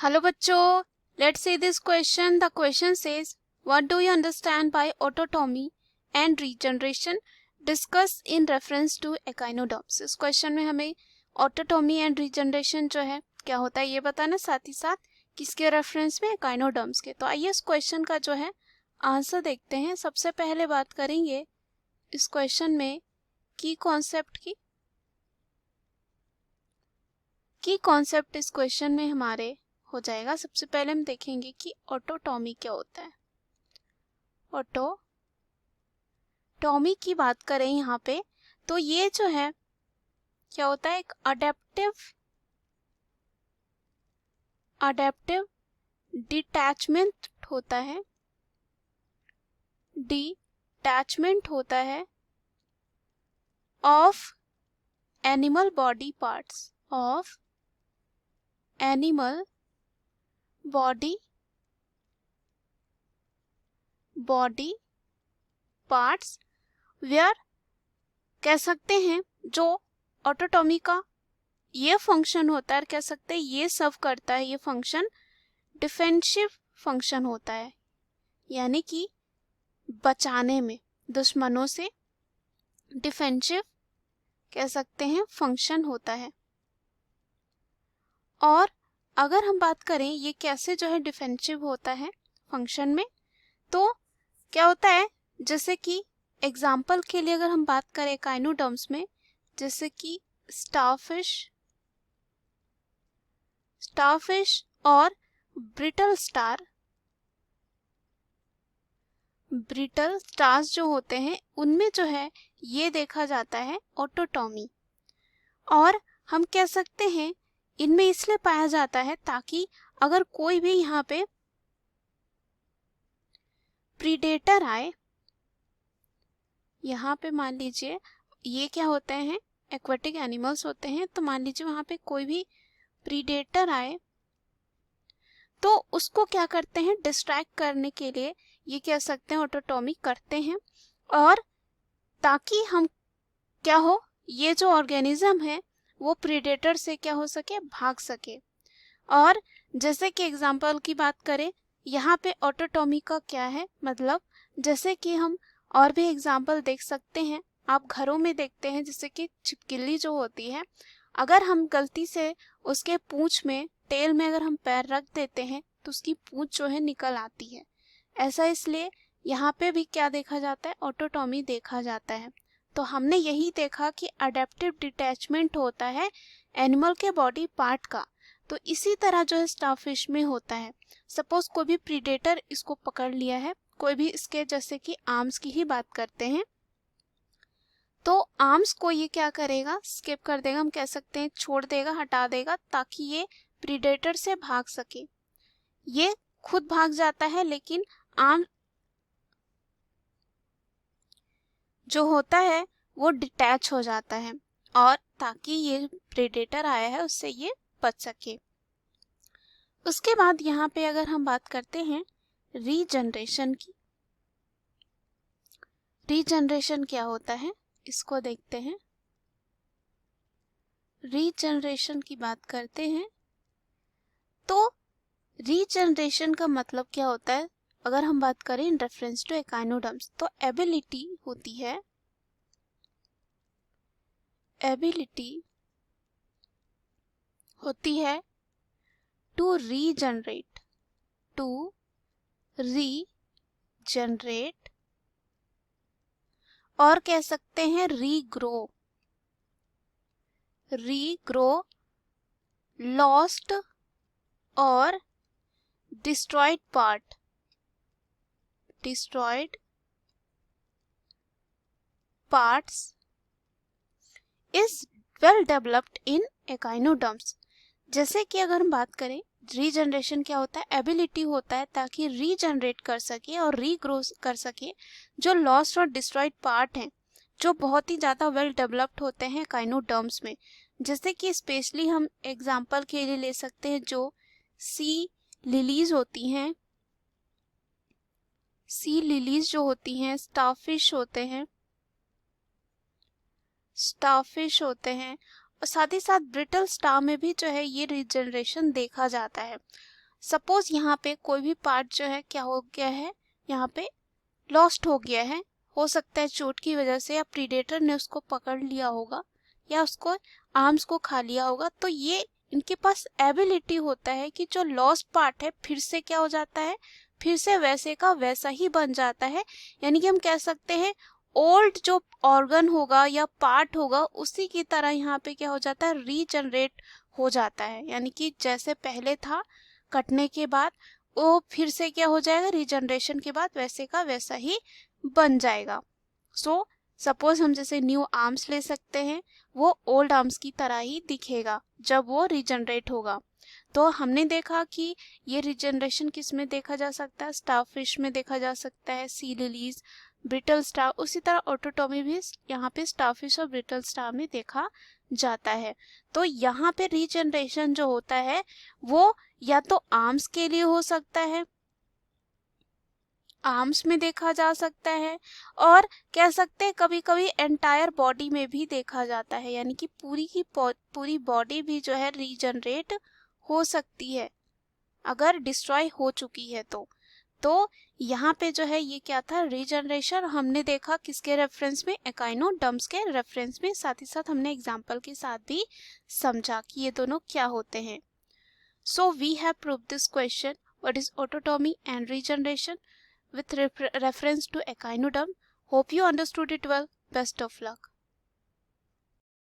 Hello बच्चों, let's see this question. The question says what do you understand by autotomy and regeneration, discuss in reference to echinoderms. इस question में हमें autotomy and regeneration जो है क्या होता है ये बताना, साथ ही साथ किसके रेफरेंस में, एकाइनोडर्म्स के. तो आइए इस क्वेश्चन का जो है आंसर देखते हैं. सबसे पहले बात करेंगे इस क्वेश्चन में की कॉन्सेप्ट की. कॉन्सेप्ट इस क्वेश्चन में हमारे हो जाएगा. सबसे पहले हम देखेंगे कि ऑटोटॉमी क्या होता है. ऑटोटॉमी की बात करें यहाँ पे तो ये जो है क्या होता है, एक अडेप्टिव डिटैचमेंट होता है. डिटैचमेंट होता है of animal body parts, of animal body parts where कह सकते हैं जो ऑटोटॉमी का ये फंक्शन होता है, कह सकते हैं ये सर्व करता है, ये फंक्शन डिफेंसिव फंक्शन होता है, यानी कि बचाने में, दुश्मनों से डिफेंसिव कह सकते हैं फंक्शन होता है. और अगर हम बात करें ये कैसे जो है डिफेंसिव होता है फंक्शन में, तो क्या होता है, जैसे कि एग्जाम्पल के लिए अगर हम बात करें एकाइनोडर्म्स में, जैसे कि स्टारफिश और ब्रिटल स्टार्स जो होते हैं उनमें जो है ये देखा जाता है ऑटोटॉमी. और हम कह सकते हैं इनमें इसलिए पाया जाता है ताकि अगर कोई भी यहाँ पे प्रीडेटर आए, यहाँ पे मान लीजिए ये क्या होते हैं, एक्वेटिक एनिमल्स होते हैं, तो मान लीजिए वहां पे कोई भी प्रीडेटर आए तो उसको क्या करते हैं, डिस्ट्रैक्ट करने के लिए ये कह सकते हैं ऑटोटॉमी करते हैं, और ताकि हम क्या हो, ये जो ऑर्गेनिज्म है वो प्रीडेटर से क्या हो सके, भाग सके. और जैसे कि एग्जाम्पल की बात करें यहाँ पे ऑटोटॉमी का क्या है मतलब, जैसे कि हम और भी एग्जाम्पल देख सकते हैं, आप घरों में देखते हैं, जैसे कि छिपकली जो होती है, अगर हम गलती से उसके पूंछ में, टेल में अगर हम पैर रख देते हैं तो उसकी पूंछ जो है निकल आती है. ऐसा इसलिए यहाँ पे भी क्या देखा जाता है, ऑटोटॉमी देखा जाता है. तो हमने यही देखा कि अडेप्टिव डिटैचमेंट होता है एनिमल के बॉडी पार्ट का. तो इसी तरह जो है स्टारफिश में होता है. सपोज कोई भी प्रीडेटर इसको पकड़ लिया है, कोई भी इसके, जैसे कि आर्म्स की ही बात करते हैं, तो आर्म्स को ये क्या करेगा, स्किप कर देगा, हम कह सकते हैं छोड़ देगा, हटा देगा, ताकि ये प्रीडेटर से भाग सके. ये खुद भाग जाता है लेकिन आर्म जो होता है वो डिटैच हो जाता है, और ताकि ये प्रेडेटर आया है उससे ये बच सके. उसके बाद यहाँ पे अगर हम बात करते हैं रीजनरेशन की, रीजनरेशन क्या होता है इसको देखते हैं. रीजनरेशन की बात करते हैं तो रीजनरेशन का मतलब क्या होता है, अगर हम बात करें इन रेफरेंस टू एकाइनोडर्म्स, तो एबिलिटी होती है, टू रीजनरेट, और कह सकते हैं रीग्रो लॉस्ट और destroyed parts is well developed in echinoderms. जैसे कि अगर हम बात करें रीजनरेशन क्या होता है, एबिलिटी होता है ताकि रीजनरेट कर सके और रीग्रो कर सके जो लॉस्ट और डिस्ट्रॉयड पार्ट हैं, जो बहुत ही ज़्यादा वेल डेवलप्ड होते हैं एकाइनोडर्म्स में. जैसे कि स्पेशली हम एग्जांपल के लिए ले सकते हैं जो सी लिलीज होती हैं, जो होती हैं, स्टारफिश होते हैं, साथ ही साथ ब्रिटल स्टार में भी जो है ये रीजनरेशन देखा जाता है। सपोज यहाँ पे कोई भी पार्ट जो है क्या हो गया है, यहाँ पे लॉस्ट हो गया है, हो सकता है चोट की वजह से या प्रीडेटर ने उसको पकड़ लिया होगा या उसको आर्म्स को खा लिया होगा, तो ये इनके पास एबिलिटी होता है कि जो लॉस्ट पार्ट है फिर से क्या हो जाता है, फिर से वैसे का वैसा ही बन जाता है। यानी कि हम कह सकते हैं ओल्ड जो ऑर्गन होगा या पार्ट होगा उसी की तरह यहाँ पे क्या हो जाता है, रीजनरेट हो जाता है। यानी कि जैसे पहले था कटने के बाद, वो फिर से क्या हो जाएगा, रीजनरेशन के बाद वैसे का वैसा ही बन जाएगा। सो सपोज हम जैसे न्यू आर्म्स ले सकते हैं, वो ओल्ड आर्म्स की तरह ही दिखेगा जब वो रीजनरेट होगा। तो हमने देखा कि ये रीजनरेशन किस में देखा जा सकता है, स्टारफिश में देखा जा सकता है, सी लिलीज, ब्रिटल स्टार। उसी तरह ऑटोटॉमी भी यहाँ पे स्टारफिश और ब्रिटल स्टार में देखा जाता है। तो यहाँ पे रीजनरेशन जो होता है वो या तो आर्म्स के लिए हो सकता है, आर्म्स में देखा जा सकता है, और कह सकते हैं कभी कभी एंटायर बॉडी में भी देखा जाता है। यानी कि पूरी की पूरी बॉडी भी जो है रीजनरेट हो सकती है अगर डिस्ट्रॉय हो चुकी है तो यहाँ पे जो है ये क्या था, रीजनरेशन हमने देखा किसके रेफरेंस में, एकाइनोडर्म्स के रेफरेंस में। साथ ही साथ हमने एग्जांपल के साथ भी समझा कि ये दोनों क्या होते हैं। So we have proved this question, what is autotomy and regeneration with reference to echinoderm. Hope you understood it well. Best of luck.